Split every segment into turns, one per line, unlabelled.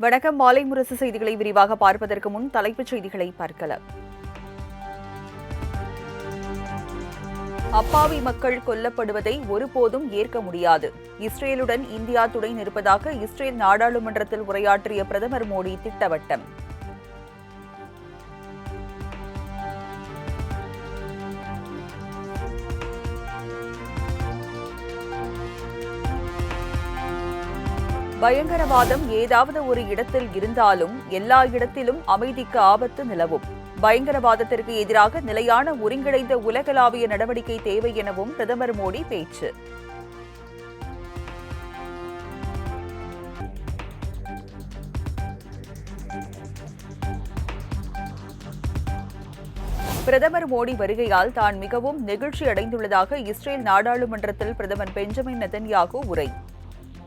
வணக்கம். மாலை முரசு செய்திகளை விரிவாக பார்ப்பதற்கு முன் தலைப்புச் செய்திகளை பார்க்கலாம். அப்பாவி மக்கள் கொல்லப்படுவதை ஒருபோதும் ஏற்க முடியாது. இஸ்ரேலுடன் இந்தியா துணை நிற்பதாக இஸ்ரேல் நாடாளுமன்றத்தில் உரையாற்றிய பிரதமர் மோடி திட்டவட்டம். பயங்கரவாதம் ஏதாவது ஒரு இடத்தில் இருந்தாலும் எல்லா இடத்திலும் அமைதிக்கு ஆபத்து நிலவும். பயங்கரவாதத்திற்கு எதிராக நிலையான ஒருங்கிணைந்த உலகளாவிய நடவடிக்கை தேவை எனவும் பிரதமர் மோடி பேச்சு. பிரதமர் மோடி வருகையால் தான் மிகவும் நெகிழ்ச்சி அடைந்துள்ளதாக இஸ்ரேல் நாடாளுமன்றத்தில் பிரதமர் பெஞ்சமின் நெதன்யாகு உரை.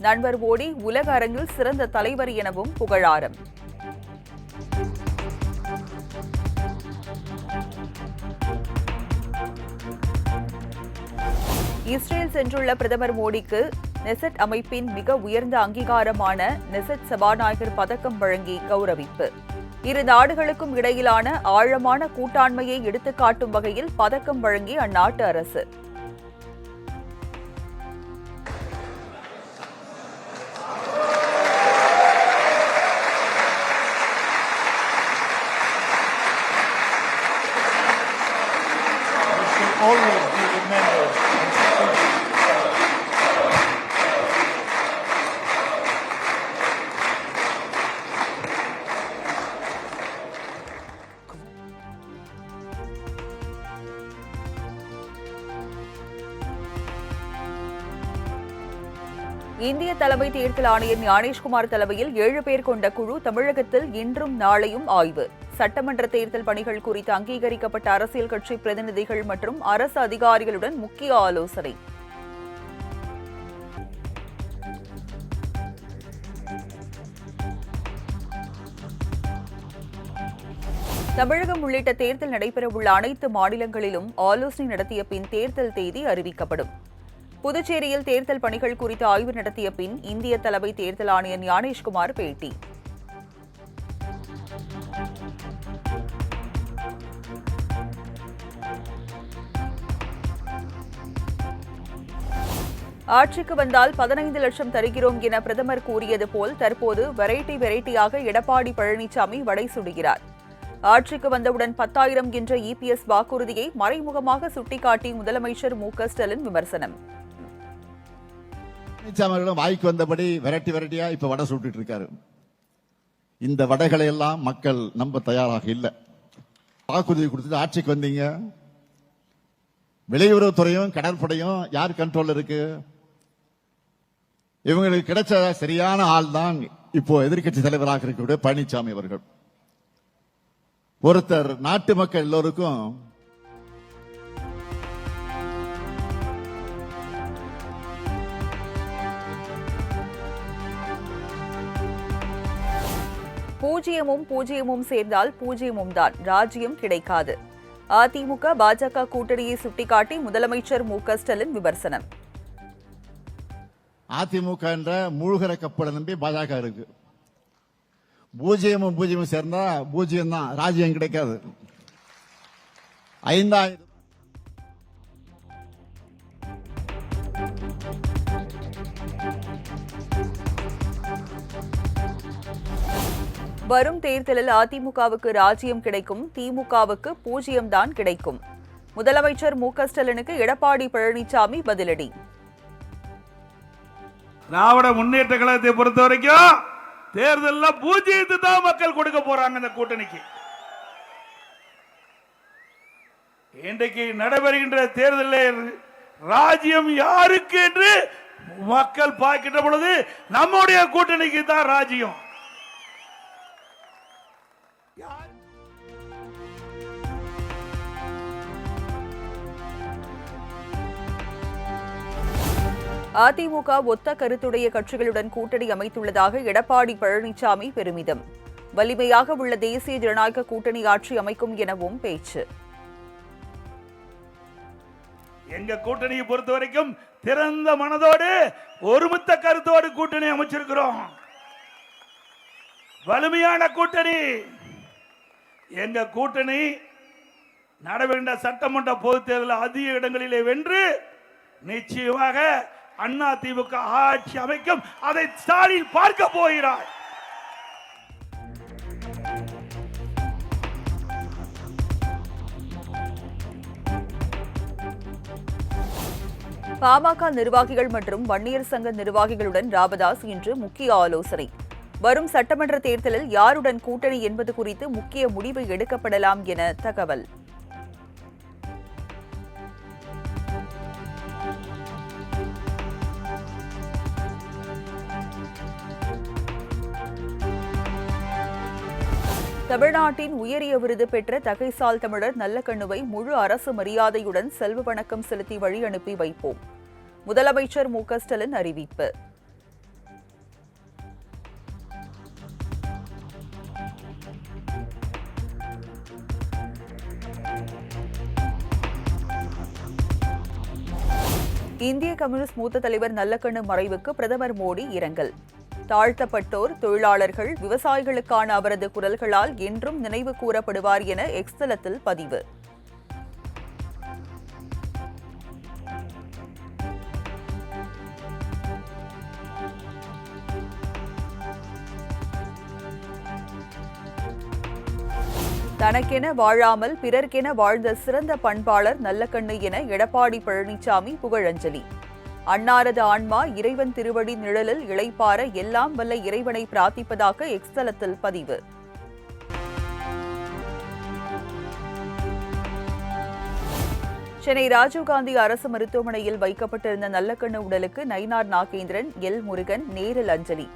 நண்பர் மோடி உலக அரங்கில் சிறந்த தலைவர் எனவும் புகழாரம். இஸ்ரேல் சென்றுள்ள பிரதமர் மோடிக்கு நெசட் அமைப்பின் மிக உயர்ந்த அங்கீகாரமான நெசட் சபாநாயகர் பதக்கம் வழங்கி கௌரவிப்பு. இரு நாடுகளுக்கும் இடையிலான ஆழமான கூட்டாண்மையை எடுத்துக்காட்டும் வகையில் பதக்கம் வழங்கிய அந்நாட்டு அரசு.
Always be remembered.
இந்திய தலைமை தேர்தல் ஆணையர் ஞானேஷ்குமார் தலைமையில் 7 பேர் கொண்ட குழு தமிழகத்தில் இன்றும் நாளையும் ஆய்வு. சட்டமன்ற தேர்தல் பணிகள் குறித்து அங்கீகரிக்கப்பட்ட அரசியல் கட்சி பிரதிநிதிகள் மற்றும் அரசு அதிகாரிகளுடன் முக்கிய ஆலோசனை. தமிழகம் உள்ளிட்ட தேர்தல் நடைபெறவுள்ள அனைத்து மாநிலங்களிலும் ஆலோசனை நடத்திய பின் தேர்தல் தேதி அறிவிக்கப்படும். புதுச்சேரியில் தேர்தல் பணிகள் குறித்து ஆய்வு நடத்திய பின் இந்திய தலைமை தேர்தல் ஆணையர் ஞானேஷ்குமார் பேட்டி. ஆட்சிக்கு வந்தால் 15 லட்சம் தருகிறோம் என பிரதமர் கூறியது போல் தற்போது வெரைட்டியாக எடப்பாடி பழனிசாமி வடை சுடுகிறார். ஆட்சிக்கு வந்தவுடன் 10,000 என்ற இபிஎஸ் வாக்குறுதியை மறைமுகமாக சுட்டிக்காட்டி முதலமைச்சர் மு.க.ஸ்டாலின் விமர்சனம்.
வாய்க்கு வந்தபடி வெரைட்டியா இப்ப வடை சுட்டு இருக்காரு. இந்த வடைகளை எல்லாம் மக்கள் நம்ப தயாராக இல்லை. வாக்குறுதி கொடுத்துட்டு ஆட்சிக்கு வந்தீங்க. வெளியுறவுத்துறையும் கடற்படையும் யார் கண்ட்ரோல் இருக்கு? இவங்களுக்கு கிடைச்ச சரியான ஆள் தான் இப்போ எதிர்க்கட்சி தலைவராக இருக்கக்கூடிய பழனிசாமி அவர்கள். ஒருத்தர் நாட்டு மக்கள் எல்லோருக்கும்
பூஜ்ஜியமும் சேர்ந்தால் பூஜ்ஜியமும் தான், ராஜ்யம் கிடைக்காது. அதிமுக பாஜக கூட்டணியை சுட்டிக்காட்டி முதலமைச்சர் மு.க.ஸ்டாலின் விமர்சனம்.
அதிமுக என்ற மூழ்கிற கப்பலை நம்பி பாஜக இருக்கு. பூஜ்ஜியமும் சேர்ந்தா பூஜ்ஜியம் தான், ராஜ்யம் கிடைக்காது. 5,000
வரும் தேர்தலில் அதிமுகவுக்கு ராஜ்யம் கிடைக்கும், திமுகவுக்கு பூஜ்ஜியம் தான் கிடைக்கும். முதலமைச்சர் மு.க.ஸ்டாலினுக்கு எடப்பாடி பழனிசாமி பதிலடி.
திராவிட முன்னேற்ற கழகத்தை பொறுத்த வரைக்கும் தேர்தலில் பூஜ்ஜியத்தை தான் மக்கள் கொடுக்க போறாங்க இந்த கூட்டணிக்கு. இன்றைக்கு நடைபெறுகின்ற தேர்தலில் ராஜ்யம் யாருக்கு என்று மக்கள் பார்க்கின்ற பொழுது நம்முடைய கூட்டணிக்கு தான் ராஜ்யம்.
அதிமுக ஒத்த கருத்துடைய கட்சிகளுடன் கூட்டணி அமைத்துள்ளதாக எடப்பாடி பழனிசாமி பெருமிதம். வலிமையாக உள்ள தேசிய ஜனநாயக கூட்டணி ஆட்சி அமைக்கும் எனவும் பேச்சு.
எங்க கூட்டணியை பொறுத்த வரைக்கும் திறந்த மனதோடு ஒருமித்த கருத்தோடு கூட்டணி அமைச்சிருக்கிறோம். வலிமையான கூட்டணி. எங்க கூட்டணி நடைபெறுகின்ற சட்டமன்ற பொதுத் தேர்தலில் அதிக இடங்களிலே வென்று நிச்சயமாக அண்ணா திமுக ஆட்சி அமைக்கும். அதை ஸ்டாலின் பார்க்க போகிறார்.
பாமக நிர்வாகிகள் மற்றும் வன்னியர் சங்க நிர்வாகிகளுடன் ராமதாஸ் இன்று முக்கிய ஆலோசனை. வரும் சட்டமன்ற தேர்தலில் யாருடன் கூட்டணி என்பது குறித்து முக்கிய முடிவு எடுக்கப்படலாம் என தகவல். தமிழ்நாட்டின் உயரிய விருது பெற்ற தகைசால் தமிழர் நல்லக்கண்ணுவை முழு அரசு மரியாதையுடன் செல்வ வணக்கம் செலுத்தி வழி அனுப்பி வைப்போம். முதலமைச்சர் மு க ஸ்டாலின் அறிவிப்பு. இந்திய கம்யூனிஸ்ட் மூத்த தலைவர் நல்லக்கண்ணு மறைவுக்கு பிரதமர் மோடி இரங்கல். தாழ்த்தப்பட்டோர், தொழிலாளர்கள், விவசாயிகளுக்கான அவரது குரல்களால் என்றும் நினைவு கூறப்படுவார் என எக்ஸ் தளத்தில் பதிவு. தனக்கென வாழாமல் பிறர்க்கென வாழ்ந்த சிறந்த பண்பாளர் நல்லக்கண்ணு என எடப்பாடி பழனிசாமி புகழஞ்சலி. அன்னாரது ஆன்மா இறைவன் திருவடி நிழலில் இளைப்பாற எல்லாம் வல்ல இறைவனை பிரார்த்திப்பதாக எக்ஸ் தளத்தில் பதிவு. சென்னை ராஜீவ்காந்தி அரசு மருத்துவமனையில் வைக்கப்பட்டிருந்த நல்லக்கண்ணு உடலுக்கு நயினார் நாகேந்திரன், எல் முருகன் நேரில் அஞ்சலி.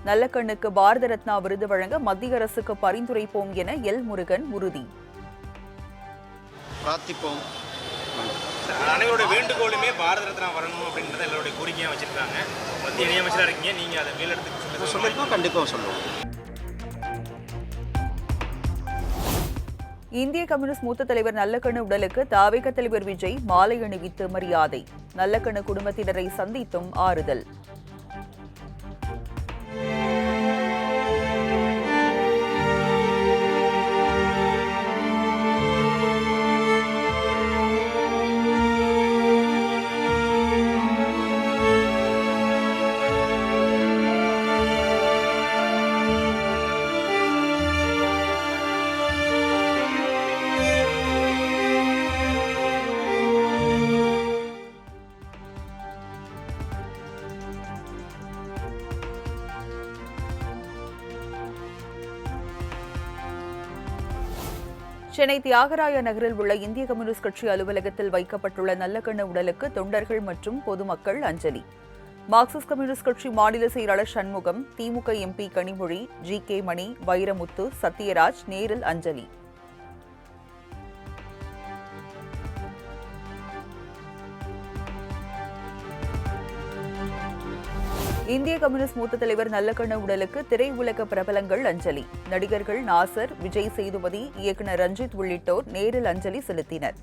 நல்லக்கண்ணுக்கு பாரத ரத்னா விருது வழங்க மத்திய அரசுக்கு பரிந்துரைப்போம் என எல் முருகன் உறுதி.
அனைவருடைய வேண்டுகோளுமே பாரத ரத்னா வரணும் அப்படின்றத எல்லாருடைய கோரிக்கையாக வச்சிருக்காங்க. மத்திய இணையமைச்சராக இருக்கீங்க, நீங்க அதை மேலெடுத்து சொல்லிருக்கோம். கண்டிப்பாக சொல்லுவோம்.
இந்திய கம்யூனிஸ்ட் மூத்த தலைவர் நல்லக்கண்ணு உடலுக்கு தாவேக தலைவர் விஜய் மாலை அணிவித்து மரியாதை. நல்லக்கண்ணு குடும்பத்தினரை சந்தித்தும் ஆறுதல். சென்னை தியாகராய நகரில் உள்ள இந்திய கம்யூனிஸ்ட் கட்சி அலுவலகத்தில் வைக்கப்பட்டுள்ள நல்லக்கண்ணு உடலுக்கு தொண்டர்கள் மற்றும் பொதுமக்கள் அஞ்சலி. மார்க்சிஸ்ட் கம்யூனிஸ்ட் கட்சி மாநில செயலாளர் சண்முகம், திமுக எம்பி கனிமொழி, ஜி.கே. மணி, வைரமுத்து, சத்யராஜ் நேரில் அஞ்சலி. இந்திய கம்யூனிஸ்ட் மூத்த தலைவர் நல்லக்கண்ணு உடலுக்கு திரையுலக பிரபலங்கள் அஞ்சலி. நடிகர்கள் நாசர், விஜய் சேதுபதி, இயக்குநர் ரஞ்சித் உள்ளிட்டோர் நேரில் அஞ்சலி செலுத்தினர்.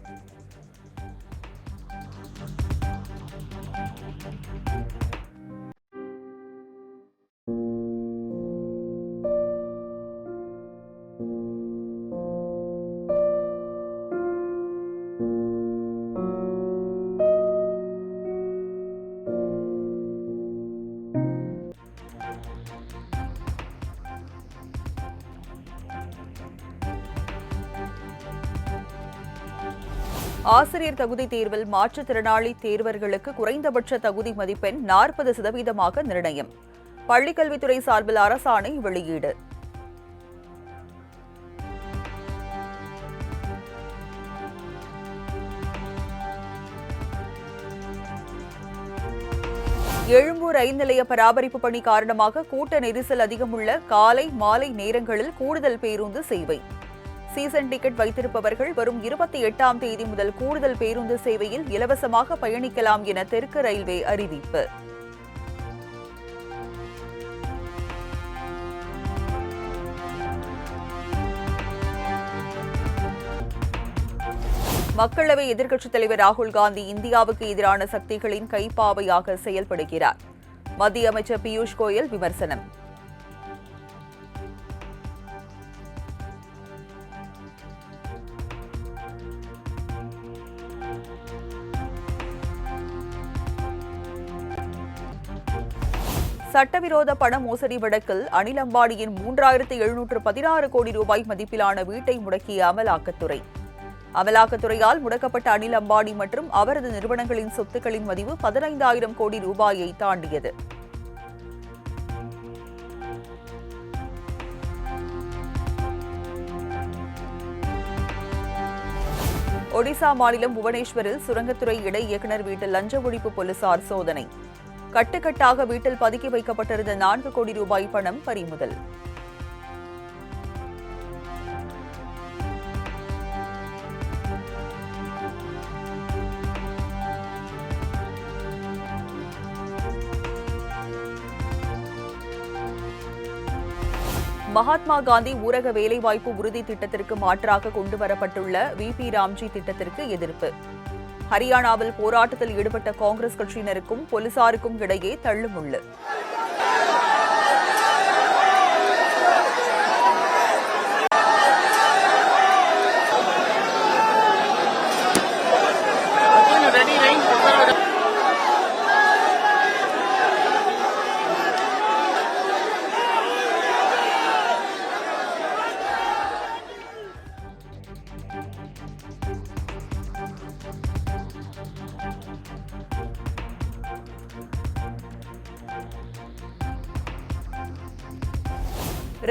ஆசிரியர் தகுதி தேர்வில் மாற்றுத்திறனாளி தேர்வர்களுக்கு குறைந்தபட்ச தகுதி மதிப்பெண் 40% நிர்ணயம். பள்ளிக்கல்வித்துறை சார்பில் அரசாணை வெளியீடு. எழும்பூர் ரயில் நிலைய பராமரிப்பு பணி காரணமாக கூட்ட நெரிசல் அதிகமுள்ள காலை, மாலை நேரங்களில் கூடுதல் பேருந்து சேவை. சீசன் டிக்கெட் வைத்திருப்பவர்கள் வரும் 28ஆம் தேதி முதல் கூடுதல் பேருந்து சேவையில் இலவசமாக பயணிக்கலாம் என தெற்கு ரயில்வே அறிவிப்பு. மக்களவை எதிர்க்கட்சித் தலைவர் ராகுல் காந்தி இந்தியாவுக்கு எதிரான சக்திகளின் கைப்பாவையாக செயல்படுகிறார். மத்திய அமைச்சர் பியூஷ் கோயல் விமர்சனம். சட்டவிரோத பண மோசடி வழக்கில் அனில் அம்பானியின் 3716 கோடி ரூபாய் மதிப்பிலான வீட்டை முடக்கிய அமலாக்கத்துறை. அமலாக்கத்துறையால் முடக்கப்பட்ட அனில் அம்பானி மற்றும் அவரது நிறுவனங்களின் சொத்துக்களின் மதிப்பு 15,000 கோடி ரூபாயை தாண்டியது. ஒடிசா மாநிலம் புவனேஸ்வரில் சுரங்கத்துறை இணை இயக்குநர் வீட்டில் லஞ்ச ஒழிப்பு போலீசார் சோதனை. கட்டுக்கட்டாக வீட்டில் பதுக்கி வைக்கப்பட்டிருந்த 4 கோடி ரூபாய் பணம் பறிமுதல். மகாத்மா காந்தி ஊரக வேலைவாய்ப்பு உறுதி திட்டத்திற்கு மாற்றாக கொண்டுவரப்பட்டுள்ள VP ராம்ஜி திட்டத்திற்கு எதிர்ப்பு. ஹரியானாவில் போராட்டத்தில் ஈடுபட்ட காங்கிரஸ் கட்சியினருக்கும் போலீசாருக்கும் இடையே தள்ளுமுள்ளு.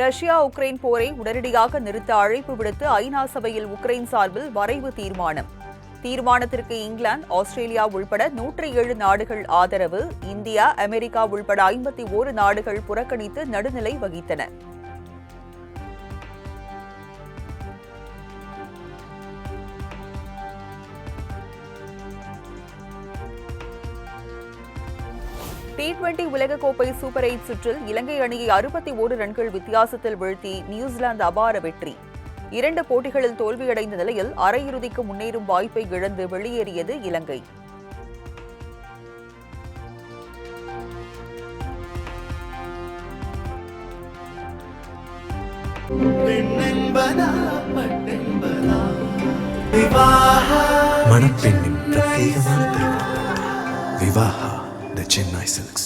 ரஷ்யா உக்ரைன் போரை உடனடியாக நிறுத்த அழைப்பு விடுத்து ஐநா சபையில் உக்ரைன் சார்பில் வரைவு தீர்மானம். தீர்மானத்திற்கு இங்கிலாந்து, ஆஸ்திரேலியா உள்பட 107 நாடுகள் ஆதரவு. இந்தியா, அமெரிக்கா உள்பட 51 நாடுகள் புறக்கணித்து நடுநிலை வகித்தன. T20 உலகக்கோப்பை சூப்பர் 8 சுற்றில் இலங்கை அணியை 61 ரன்கள் வித்தியாசத்தில் வீழ்த்தி நியூசிலாந்து அபார வெற்றி. 2 போட்டிகளில் தோல்வியடைந்த நிலையில் அரையிறுதிக்கு முன்னேறும் வாய்ப்பை இழந்து வெளியேறியது இலங்கை.
மணப்பெண்ணின் பிரத்யேகமான திருமணம் விவாஹா தி சென்னை சில்க்ஸ்.